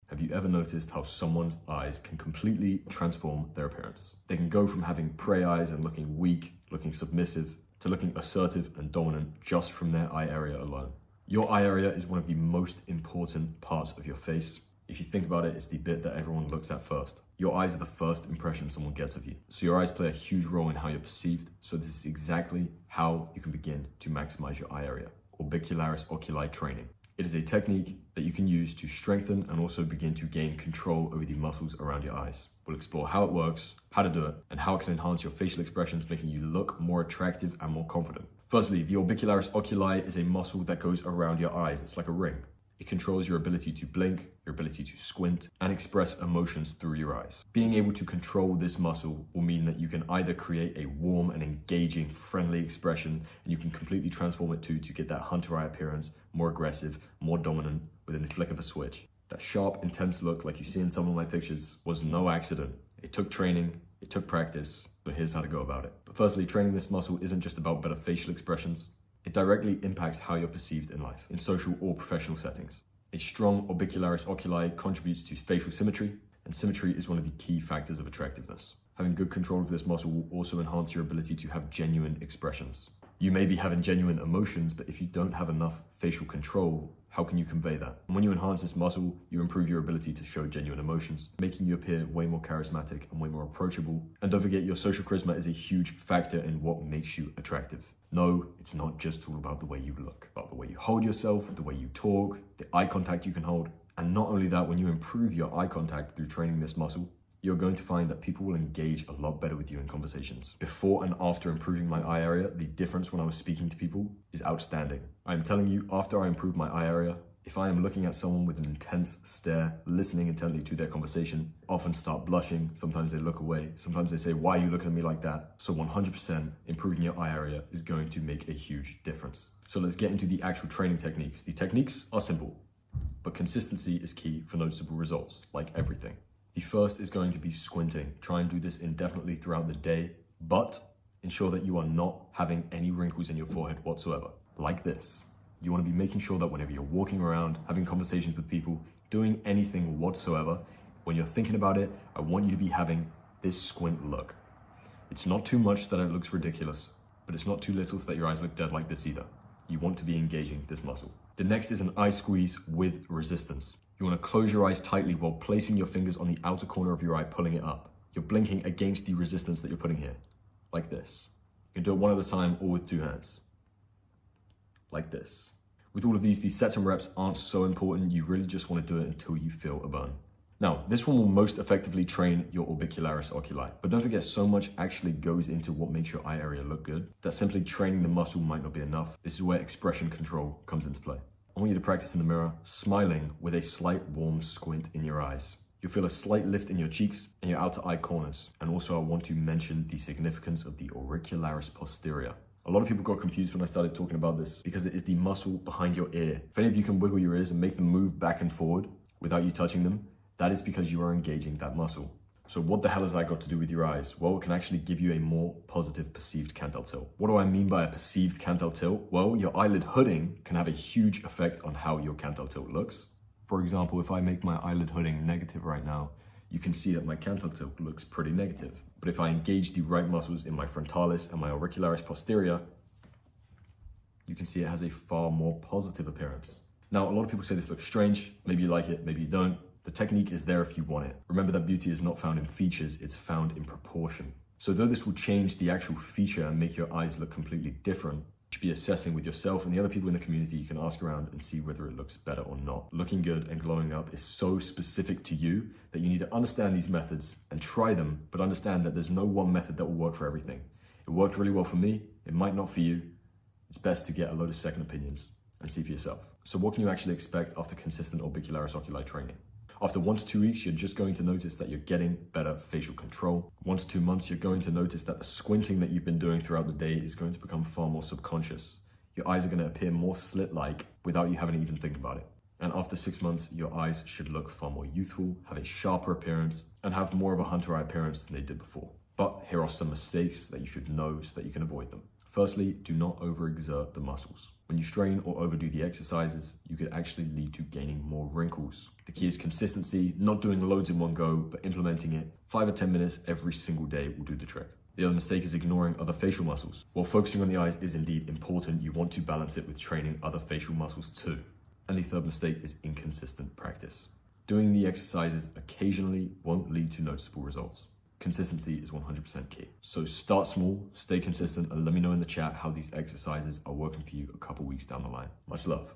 Have you ever noticed how someone's eyes can completely transform their appearance? They can go from having prey eyes and looking weak, looking submissive, to looking assertive and dominant just from their eye area alone. Your eye area is one of the most important parts of your face. If you think about it, it's the bit that everyone looks at first. Your eyes are the first impression someone gets of you. So your eyes play a huge role in how you're perceived. So this is exactly how you can begin to maximize your eye area. Orbicularis oculi training. It is a technique that you can use to strengthen and also begin to gain control over the muscles around your eyes. We'll explore how it works, how to do it, and how it can enhance your facial expressions, making you look more attractive and more confident. Firstly, the orbicularis oculi is a muscle that goes around your eyes. It's like a ring. It controls your ability to blink, your ability to squint, and express emotions through your eyes. Being able to control this muscle will mean that you can either create a warm and engaging, friendly expression, and you can completely transform it to get that hunter eye appearance, more aggressive, more dominant, within the flick of a switch. That sharp, intense look like you see in some of my pictures was no accident. It took training, it took practice, so here's how to go about it. But firstly, training this muscle isn't just about better facial expressions. It directly impacts how you're perceived in life, in social or professional settings. A strong orbicularis oculi contributes to facial symmetry, and symmetry is one of the key factors of attractiveness. Having good control of this muscle will also enhance your ability to have genuine expressions. You may be having genuine emotions, but if you don't have enough facial control, how can you convey that? And when you enhance this muscle, you improve your ability to show genuine emotions, making you appear way more charismatic and way more approachable. And don't forget, your social charisma is a huge factor in what makes you attractive. No, it's not just all about the way you look, about the way you hold yourself, the way you talk, the eye contact you can hold. And not only that, when you improve your eye contact through training this muscle, you're going to find that people will engage a lot better with you in conversations. Before and after improving my eye area, the difference when I was speaking to people is outstanding. I'm telling you, after I improved my eye area, if I am looking at someone with an intense stare, listening intently to their conversation, often start blushing, sometimes they look away, sometimes they say, why are you looking at me like that? So 100% improving your eye area is going to make a huge difference. So let's get into the actual training techniques. The techniques are simple, but consistency is key for noticeable results, like everything. The first is going to be squinting. Try and do this indefinitely throughout the day, but ensure that you are not having any wrinkles in your forehead whatsoever, like this. You want to be making sure that whenever you're walking around, having conversations with people, doing anything whatsoever, when you're thinking about it, I want you to be having this squint look. It's not too much that it looks ridiculous, but it's not too little so that your eyes look dead like this either. You want to be engaging this muscle. The next is an eye squeeze with resistance. You want to close your eyes tightly while placing your fingers on the outer corner of your eye, pulling it up. You're blinking against the resistance that you're putting here, like this. You can do it one at a time or with two hands, like this. With all of these sets and reps aren't so important. You really just want to do it until you feel a burn. Now, this one will most effectively train your orbicularis oculi, but don't forget, so much actually goes into what makes your eye area look good that simply training the muscle might not be enough. This is where expression control comes into play. I want you to practice in the mirror, smiling with a slight warm squint in your eyes. You'll feel a slight lift in your cheeks and your outer eye corners. And also I want to mention the significance of the auricularis posterior. A lot of people got confused when I started talking about this because it is the muscle behind your ear. If any of you can wiggle your ears and make them move back and forward without you touching them, that is because you are engaging that muscle. So what the hell has that got to do with your eyes? Well, it can actually give you a more positive perceived canthal tilt. What do I mean by a perceived canthal tilt? Well, your eyelid hooding can have a huge effect on how your canthal tilt looks. For example, if I make my eyelid hooding negative right now, you can see that my canthal tilt looks pretty negative. But if I engage the right muscles in my frontalis and my auricularis posterior, you can see it has a far more positive appearance. Now, a lot of people say this looks strange. Maybe you like it, maybe you don't. The technique is there if you want it. Remember that beauty is not found in features, it's found in proportion. So though this will change the actual feature and make your eyes look completely different, you should be assessing with yourself and the other people in the community. You can ask around and see whether it looks better or not. Looking good and glowing up is so specific to you that you need to understand these methods and try them, but understand that there's no one method that will work for everything. It worked really well for me, it might not for you. It's best to get a load of second opinions and see for yourself. So what can you actually expect after consistent orbicularis oculi training? After 1 to 2 weeks, you're just going to notice that you're getting better facial control. 1 to 2 months, you're going to notice that the squinting that you've been doing throughout the day is going to become far more subconscious. Your eyes are going to appear more slit-like without you having to even think about it. And after 6 months, your eyes should look far more youthful, have a sharper appearance, and have more of a hunter eye appearance than they did before. But here are some mistakes that you should know so that you can avoid them. Firstly, do not overexert the muscles. When you strain or overdo the exercises, you could actually lead to gaining more wrinkles. The key is consistency, not doing loads in one go, but implementing it. 5 or 10 minutes every single day will do the trick. The other mistake is ignoring other facial muscles. While focusing on the eyes is indeed important, you want to balance it with training other facial muscles too. And the third mistake is inconsistent practice. Doing the exercises occasionally won't lead to noticeable results. Consistency is 100% key. So start small, stay consistent, and let me know in the chat how these exercises are working for you a couple weeks down the line. Much love.